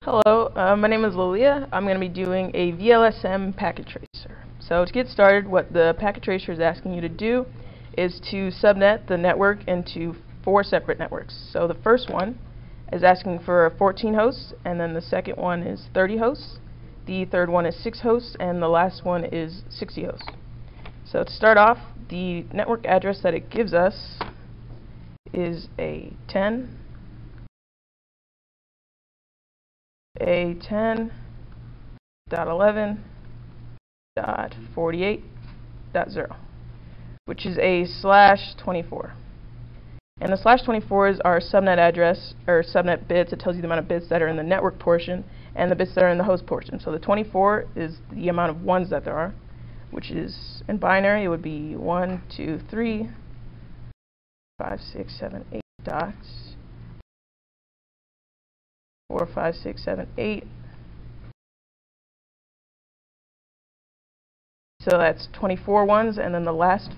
Hello, my name is Lolia. I'm going to be doing a VLSM packet tracer. So to get started, what the packet tracer is asking you to do is to subnet the network into 4 separate networks. So the first one is asking for 14 hosts, and then the second one is 30 hosts. The third one is 6 hosts, and the last one is 60 hosts. So to start off, the network address that it gives us is a 10.11.48.0, which is a /24. And the /24 is our subnet address, or subnet bits. It tells you the amount of bits that are in the network portion and the bits that are in the host portion. So the 24 is the amount of ones that there are, which is in binary, it would be 1, 2, 3, 5, 6, 7, 8 dots. 4, 5, 6, 7, 8. So that's 24 ones, and then the last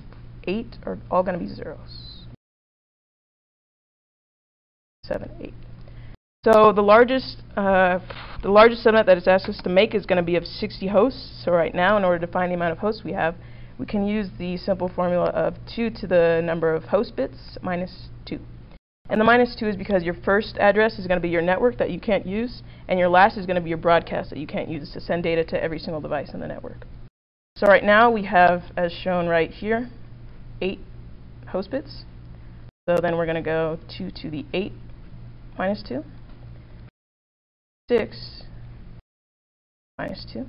8 are all going to be zeros. 7, 8. So the largest subnet that it's asked us to make is going to be of 60 hosts. So right now, in order to find the amount of hosts we have, we can use the simple formula of 2 to the number of host bits minus 2. And the -2 is because your first address is going to be your network that you can't use, and your last is going to be your broadcast that you can't use to send data to every single device in the network. So right now we have, as shown right here, 8 host bits. So then we're going to go 2 to the 8 minus 2, 6 minus 2,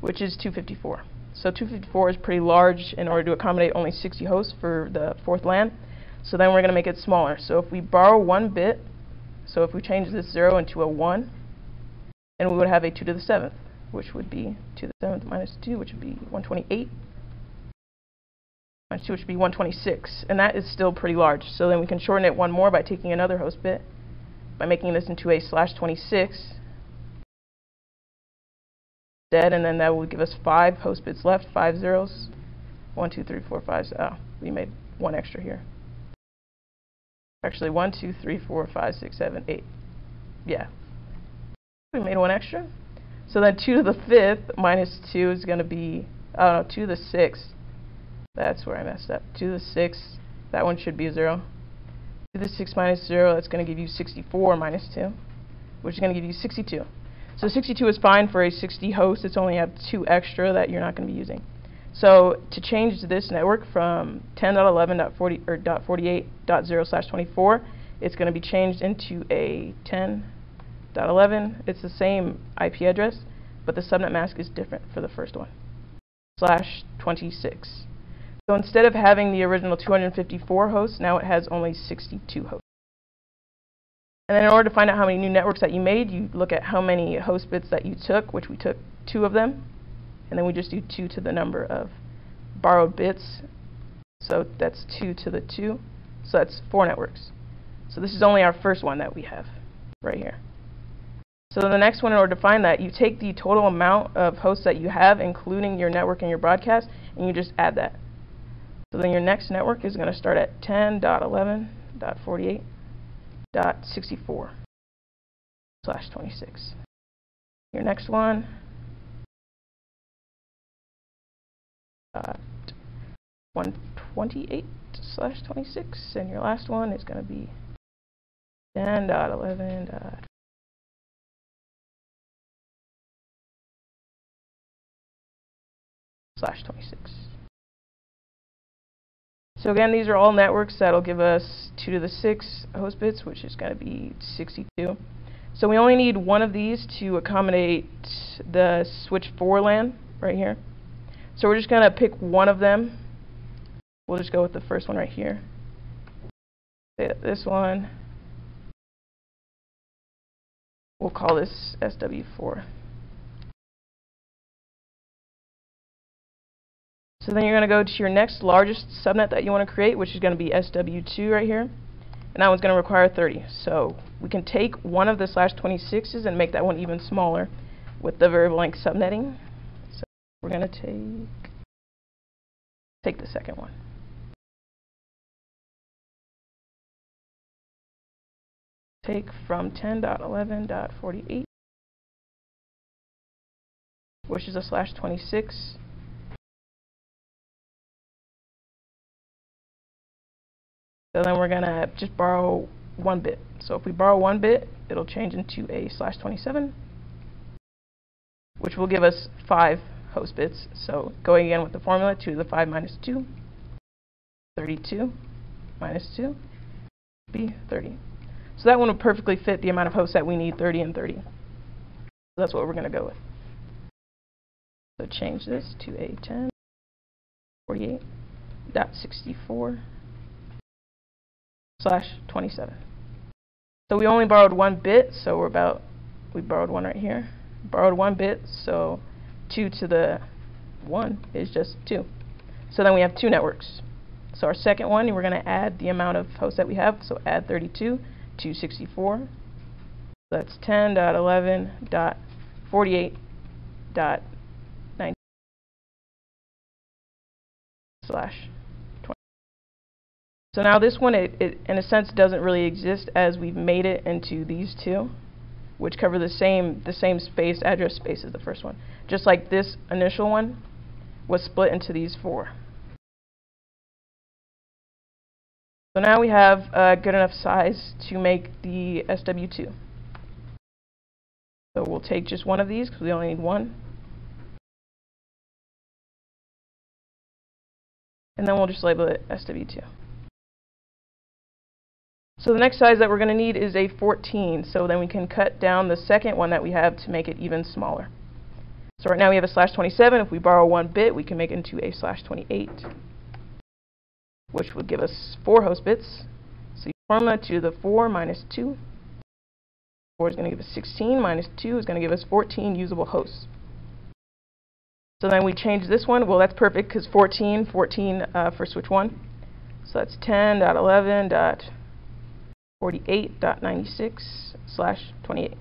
which is 254. So 254 is pretty large in order to accommodate only 60 hosts for the 4th LAN. So then we're going to make it smaller. So if we borrow 1 bit, so if we change this 0 into a 1, then we would have a 2 to the 7th, which would be 2 to the 7th minus 2, which would be 128. Minus 2, which would be 126. And that is still pretty large. So then we can shorten it 1 more by taking another host bit, by making this into a /26 instead, and then that will give us 5 host bits left, 5 zeros. 1, 2, 3, 4, 5. Oh, we made 1 extra here. Actually, 1, 2, 3, 4, 5, 6, 7, 8. Yeah. We made 1 extra. So then 2 to the 5th minus 2 is going to be, oh no, 2 to the 6th. That's where I messed up. 2 to the 6th, that one should be a 0. 2 to the 6 minus 0, that's going to give you 64 minus 2, which is going to give you 62. So 62 is fine for a 60 host. It's only have 2 extra that you're not going to be using. So to change this network from 10.11.48.0/24, it's going to be changed into a 10.11. It's the same IP address, but the subnet mask is different for the first one, /26. So instead of having the original 254 hosts, now it has only 62 hosts. And then in order to find out how many new networks that you made, you look at how many host bits that you took, which we took 2 of them. And then we just do 2 to the number of borrowed bits. So that's 2 to the 2. So that's 4 networks. So this is only our first one that we have right here. So the next one, in order to find that, you take the total amount of hosts that you have, including your network and your broadcast, and you just add that. So then your next network is going to start at 10.11.48.64/26. Your next one, 128/26, and your last one is going to be 10.11/26. So again, these are all networks that'll give us 2 to the 6 host bits, which is going to be 62. So we only need 1 of these to accommodate the switch 4 LAN right here. So we're just going to pick 1 of them. We'll just go with the first one right here. This one, we'll call this SW4. So then you're going to go to your next largest subnet that you want to create, which is going to be SW2 right here. And that one's going to require 30. So we can take 1 of the /26s and make that one even smaller with the variable length subnetting. So we're going to take the second one. take from 10.11.48, which is a /26. So then we're going to just borrow 1 bit. So if we borrow 1 bit, it'll change into a /27, which will give us 5 host bits. So going again with the formula, 2 to the 5 minus 2, 32 minus 2, be 30. So that one would perfectly fit the amount of hosts that we need, 30 and 30. So that's what we're going to go with. So change this to a 10.48.64/27. So we only borrowed 1 bit, so we borrowed 1 right here. Borrowed 1 bit, so 2 to the 1 is just 2. So then we have 2 networks. So our second one, we're going to add the amount of hosts that we have, so add 32 to 64. So that's 10.11.48.90/20. So now this one, it in a sense doesn't really exist, as we've made it into these 2, which cover the same space, address space as the first one. Just like this initial one was split into these 4. So now we have a good enough size to make the SW2. So we'll take just one of these because we only need 1. And then we'll just label it SW2. So the next size that we're going to need is a 14. So then we can cut down the second one that we have to make it even smaller. So right now we have a /27. If we borrow 1 bit, we can make it into a /28, which would give us 4 host bits. So you formula 2 to the 4 minus 2. 4 is going to give us 16 minus 2 is going to give us 14 usable hosts. So then we change this one. Well, that's perfect because 14 for switch 1. So that's 10.11.48.96/28.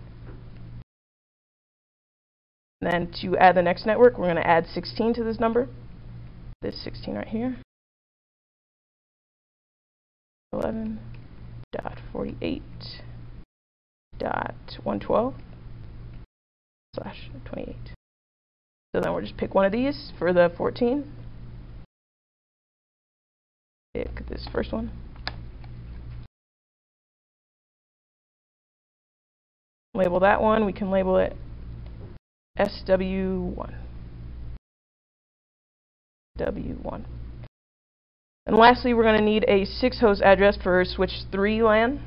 And then to add the next network, we're going to add 16 to this number. This 16 right here. 11.48.112/28. So then we'll just pick one of these for the 14. Pick this first one. Label that one. We can label it SW1. W1. And lastly, we're going to need a 6 host address for switch 3 LAN.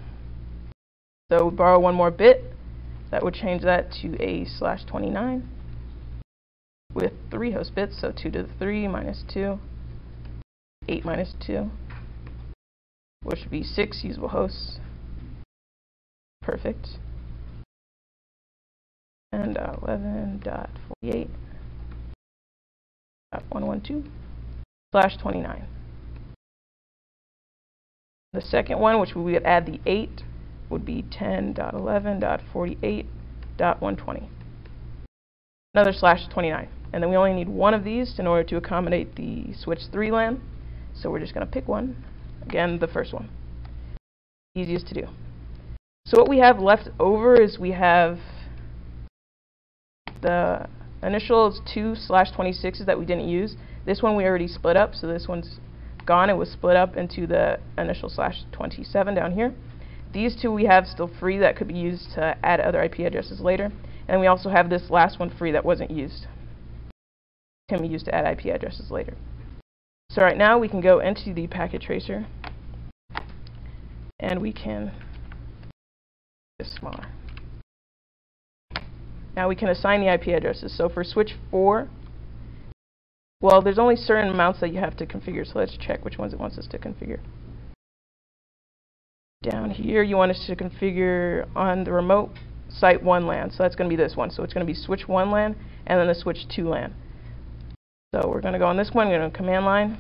So we borrow 1 more bit. That would change that to a /29 with 3 host bits. So 2 to the 3 minus 2, 8 minus 2, which would be 6 usable hosts. Perfect. And 11.48.112/29. The second one, which we would add the 8, would be 10.11.48.120. Another /29. And then we only need 1 of these in order to accommodate the switch 3 LAN. So we're just going to pick one. Again, the first one. Easiest to do. So what we have left over is we have the initial 2 /26s that we didn't use. This one we already split up, so this one's gone. It was split up into the initial /27 down here. These 2 we have still free that could be used to add other IP addresses later. And we also have this last one free that wasn't used. Can be used to add IP addresses later. So right now we can go into the packet tracer and we can make this smaller. Now we can assign the IP addresses. So for switch 4, well, there's only certain amounts that you have to configure, so let's check which ones it wants us to configure. Down here, you want us to configure on the remote site 1 LAN, so that's going to be this one. So it's going to be switch 1 LAN and then the switch 2 LAN. So we're going to go on this one, we're going to command line.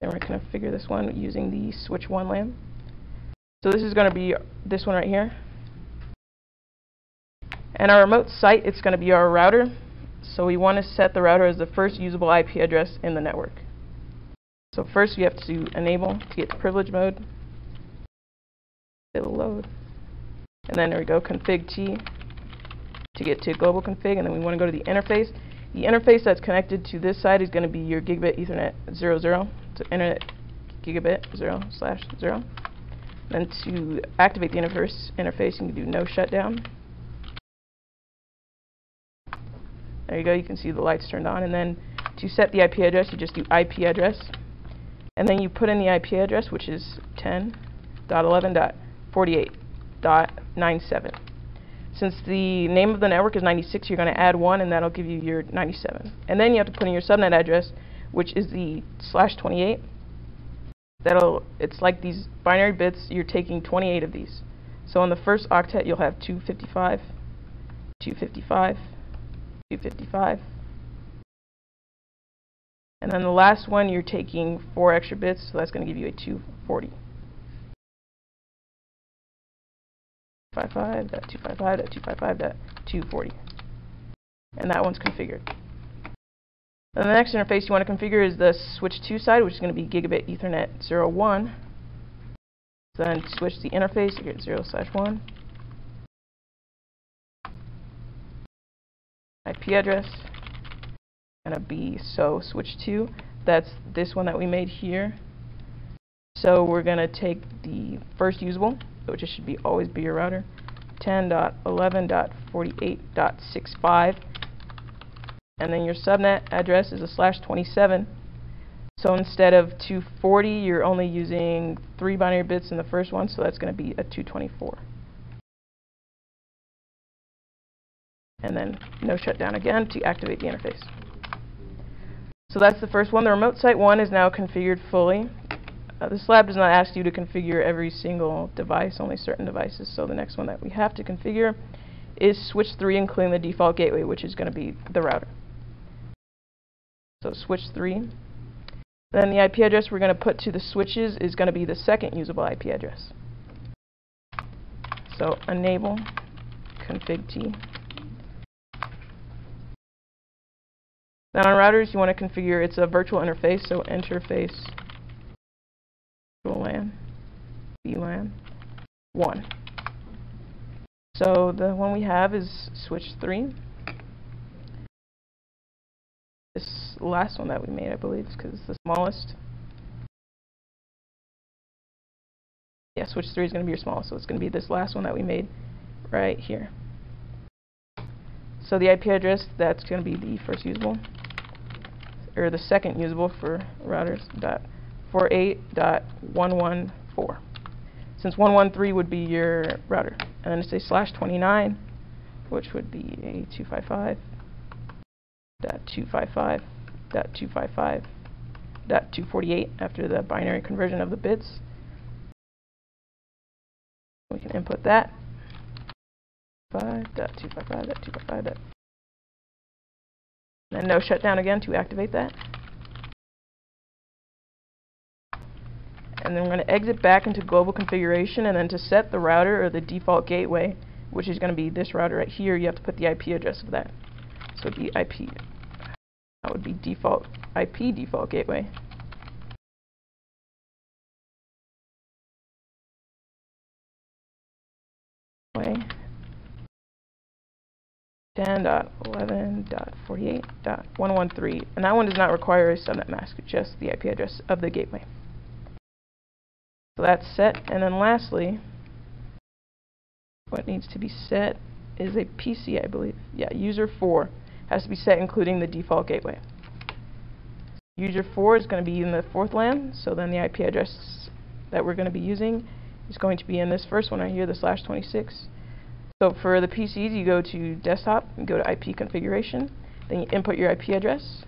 Then we're going to configure this one using the switch 1 LAN. So this is going to be this one right here. And our remote site, it's going to be our router. So we want to set the router as the first usable IP address in the network. So first we have to enable to get to privilege mode. It'll load. And then there we go, config T to get to global config, and then we want to go to the interface. The interface that's connected to this side is going to be your gigabit Ethernet 00, so internet gigabit 0/0. Then to activate the interface, you can do no shutdown. There you go, you can see the lights turned on. And then to set the IP address, you just do IP address. And then you put in the IP address, which is 10.11.48.97. Since the name of the network is 96, you're going to add 1, and that'll give you your 97. And then you have to put in your subnet address, which is the /28. It's like these binary bits, you're taking 28 of these. So in the first octet, you'll have 255, 255, 255. And then the last one, you're taking 4 extra bits, so that's going to give you a 240. 255.255.255.240. And that one's configured. And the next interface you want to configure is the switch 2 side, which is going to be gigabit Ethernet 01. So then switch the interface, you get 0/1. IP address. Gonna be so switch 2. That's this one that we made here. So we're gonna take the first usable, which should be always be your router, 10.11.48.65, and then your subnet address is a /27. So instead of 240, you're only using 3 binary bits in the first one, so that's going to be a 224. And then no shutdown again to activate the interface. So that's the first one. The remote site 1 is now configured fully. This lab does not ask you to configure every single device, only certain devices. So the next one that we have to configure is switch 3, including the default gateway, which is going to be the router. So switch 3. Then the IP address we're going to put to the switches is going to be the second usable IP address. So enable config T. Now on routers, you want to configure it's a virtual interface, so interface LAN, VLAN 1. So the one we have is switch 3. This last one that we made, I believe, because it's the smallest. Yeah, switch 3 is going to be your smallest, so it's going to be this last one that we made right here. So the IP address, that's going to be the first usable, or the second usable for routers, .48.114. Since 113 would be your router. And then it's a /29, which would be a 255.255.255.248 after the binary conversion of the bits. We can input that. 5.255.255. And no shutdown again to activate that. And then we're going to exit back into global configuration, and then to set the router or the default gateway, which is going to be this router right here, you have to put the IP address of that. So the IP, that would be default IP default gateway. Way 10.11.48.113, and that one does not require a subnet mask, just the IP address of the gateway. So that's set, and then lastly, what needs to be set is a PC, I believe. Yeah, user 4 has to be set, including the default gateway. User 4 is going to be in the 4th LAN, so then the IP address that we're going to be using is going to be in this first one right here, the /26. So for the PCs, you go to desktop and go to IP configuration, then you input your IP address.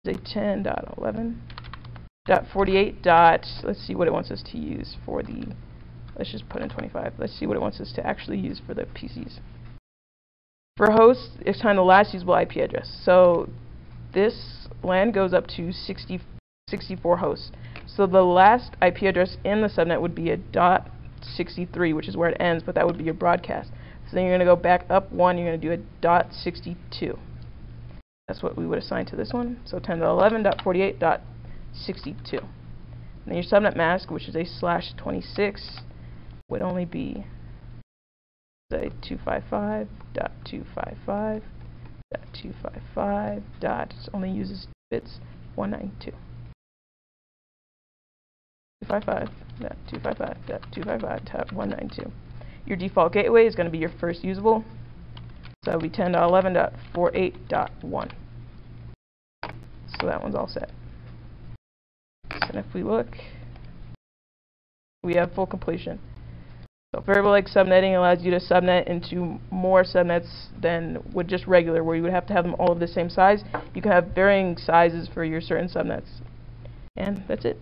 It's a 10.11.48. Let's see what it wants us to use for the, let's just put in 25. Let's see what it wants us to actually use for the PCs. For hosts, it's kind of the last usable IP address. So this LAN goes up to 64 hosts. So the last IP address in the subnet would be a .63, which is where it ends, but that would be your broadcast. So then you're going to go back up 1, you're going to do a .62. That's what we would assign to this one. So 10.11.48.62. Then your subnet mask, which is a /26, would only be, say, 255.255.255 dot only uses bits 192. 255.255.255.192. Your default gateway is going to be your first usable, so that would be 10.11.48.1. So that one's all set. And if we look, we have full completion. So variable-like subnetting allows you to subnet into more subnets than with just regular, where you would have to have them all of the same size. You can have varying sizes for your certain subnets. And that's it.